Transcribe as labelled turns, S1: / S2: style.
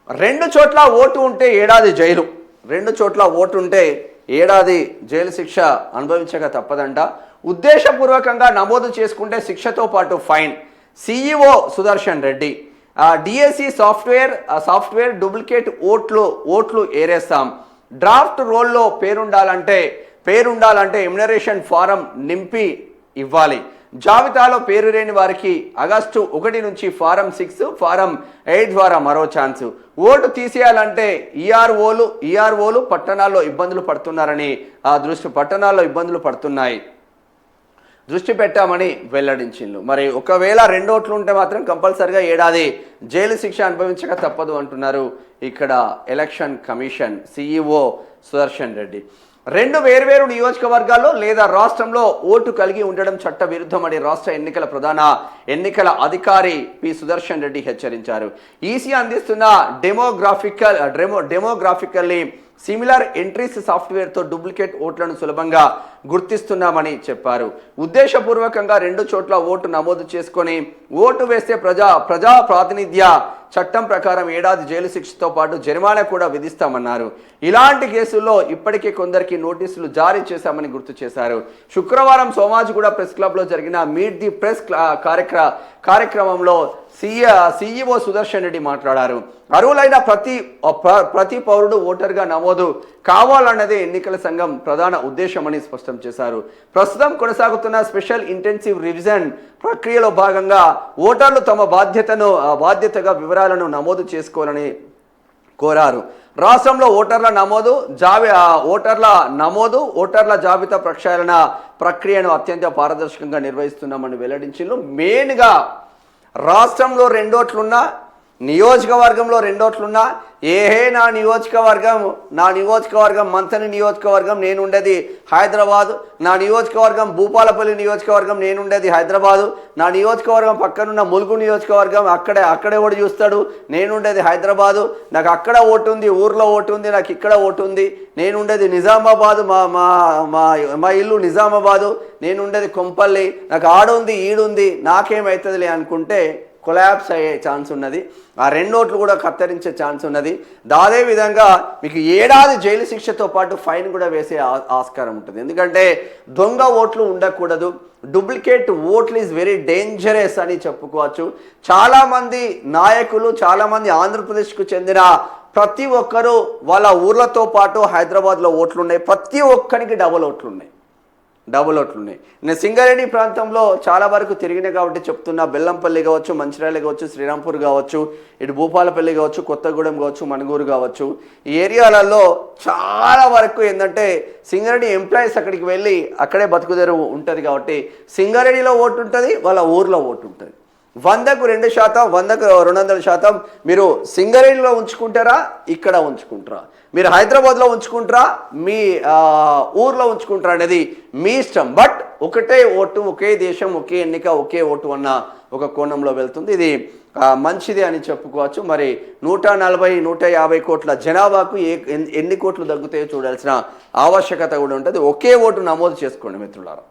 S1: రెండు చోట్ల ఓటు ఉంటే ఏడాది జైలు, రెండు చోట్ల ఓటు ఉంటే ఏడాది జైలు శిక్ష అనుభవించక తప్పదంట. ఉద్దేశపూర్వకంగా నమోదు చేసుకుంటే శిక్షతో పాటు fine. CEO Sudarshan Reddy. DSC software duplicate ఓట్లు ఏరేస్తాం. డ్రాఫ్ట్ రోల్లో పేరుండాలంటే ఎమ్యునరేషన్ ఫారం నింపి ఇవ్వాలి. జాబితాలో పేరు లేని వారికి ఆగస్టు 1 నుంచి ఫారం 6, ఫారం 8 ద్వారా మరో ఛాన్సు. ఓటు తీసేయాలంటే ఈఆర్ఓలు పట్టణాల్లో ఇబ్బందులు పడుతున్నారని పట్టణాల్లో ఇబ్బందులు పడుతున్నాయి దృష్టి పెట్టామని వెల్లడించిండ్రు. మరి ఒకవేళ 2 ఓట్లు ఉంటే మాత్రం కంపల్సరిగా ఏడాది జైలు శిక్ష అనుభవించక తప్పదు అంటున్నారు ఇక్కడ election commission CEO Sudarshan Reddy. 2 వేర్వేరు నియోజకవర్గాల్లో లేదా రాష్ట్రంలో ఓటు కలిగి ఉండడం చట్ట విరుద్ధమని రాష్ట్ర ప్రధాన ఎన్నికల అధికారి పి సుదర్శన్ రెడ్డి హెచ్చరించారు. ఈసీ అందిస్తున్న డెమోగ్రాఫికల్లీ సిమిలర్ ఎంట్రీస్ సాఫ్ట్వేర్తో డూప్లికేట్ ఓట్లను సులభంగా గుర్తిస్తున్నామని చెప్పారు. ఉద్దేశపూర్వకంగా 2 చోట్ల ఓటు నమోదు చేసుకొని ఓటు వేస్తే ప్రజా ప్రాతినిధ్య చట్టం ప్రకారం ఏడాది జైలు శిక్షతో పాటు జరిమానా కూడా విధిస్తామన్నారు. ఇలాంటి కేసుల్లో ఇప్పటికే కొందరికి నోటీసులు జారీ చేశామని గుర్తు చేశారు. శుక్రవారం సోమాజిగూడ ప్రెస్ క్లబ్లో జరిగిన మీట్ ది ప్రెస్ కార్యక్రమంలో సిఇఓ సుదర్శన్ రెడ్డి మాట్లాడారు. అర్హులైన ప్రతి పౌరుడు ఓటర్గా నమోదు కావాలన్నదే ఎన్నికల సంఘం ప్రధాన ఉద్దేశమని స్పష్టం చేశారు. ప్రస్తుతం కొనసాగుతున్న స్పెషల్ ఇంటెన్సివ్ రివిజన్ ప్రక్రియలో భాగంగా ఓటర్లు తమ బాధ్యతగా వివరాలను నమోదు చేసుకోవాలని కోరారు. రాష్ట్రంలో ఓటర్ల జాబితా ప్రక్షాళన ప్రక్రియను అత్యంత పారదర్శకంగా నిర్వహిస్తున్నామని వెల్లడించారు. మెయిన్గా రాష్ట్రంలో 2 ఓట్లున్నా, నియోజకవర్గంలో 2 ఓట్లున్నా, నా నియోజకవర్గం మంథని నియోజకవర్గం, నేను ఉండేది హైదరాబాదు, నా నియోజకవర్గం భూపాలపల్లి నియోజకవర్గం, నేను ఉండేది హైదరాబాదు, నా నియోజకవర్గం పక్కనున్న ములుగు నియోజకవర్గం, అక్కడే ఓటు చూస్తాడు, నేను ఉండేది హైదరాబాదు, నాకు అక్కడ ఓటు ఉంది, ఊర్లో ఓటు ఉంది, నాకు ఇక్కడ ఓటు ఉంది, నేను ఉండేది నిజామాబాదు, మా ఇల్లు నిజామాబాదు, నేను ఉండేది కొంపల్లి, నాకు ఆడుంది ఈడుంది, నాకేమవుతుందిలే అనుకుంటే కొలాప్స్ అయ్యే ఛాన్స్ ఉన్నది. ఆ 2 ఓట్లు కూడా కత్తరించే ఛాన్స్ ఉన్నది. అదే విధంగా మీకు ఏడాది జైలు శిక్షతో పాటు ఫైన్ కూడా వేసే ఆస్కారం ఉంటుంది. ఎందుకంటే దొంగ ఓట్లు ఉండకూడదు. డూప్లికేట్ ఓట్లు ఈజ్ వెరీ డేంజరస్ అని చెప్పుకోవచ్చు. చాలామంది నాయకులు, చాలామంది ఆంధ్రప్రదేశ్కు చెందిన ప్రతి ఒక్కరూ వాళ్ళ ఊర్లతో పాటు హైదరాబాద్లో ఓట్లు ఉన్నాయి. ప్రతి ఒక్కరికి డబుల్ ఓట్లు ఉన్నాయి. నేను సింగరేణి ప్రాంతంలో చాలా వరకు తిరిగినా కాబట్టి చెప్తున్నా. బెల్లంపల్లి కావచ్చు, మంచిర్యాల కావచ్చు, శ్రీరాంపూర్ కావచ్చు, ఇటు భూపాలపల్లి కావచ్చు, కొత్తగూడెం కావచ్చు, మణుగూరు కావచ్చు, ఈ ఏరియాలలో చాలా వరకు ఏంటంటే సింగరేణి ఎంప్లాయీస్ అక్కడికి వెళ్ళి అక్కడే బతుకుదేరు ఉంటుంది కాబట్టి సింగరేణిలో ఓటు ఉంటుంది, వాళ్ళ ఊర్లో ఓటు ఉంటుంది. 100కు 2%, 100కు 200% మీరు సింగరేణిలో ఉంచుకుంటారా, ఇక్కడ ఉంచుకుంటారా, మీరు హైదరాబాద్లో ఉంచుకుంటారా, మీ ఊర్లో ఉంచుకుంటారా అనేది మీ ఇష్టం. బట్ ఒకటే ఓటు, ఒకే దేశం, ఒకే ఎన్నిక, ఒకే ఓటు అన్న ఒక కోణంలో వెళ్తుంది. ఇది మంచిది అని చెప్పుకోవచ్చు. మరి 140-150 కోట్ల జనాభాకు ఎన్ని కోట్లు తగ్గుతాయో చూడాల్సిన ఆవశ్యకత కూడా ఉంటుంది. ఒకే ఓటు నమోదు చేసుకోండి మిత్రులారా.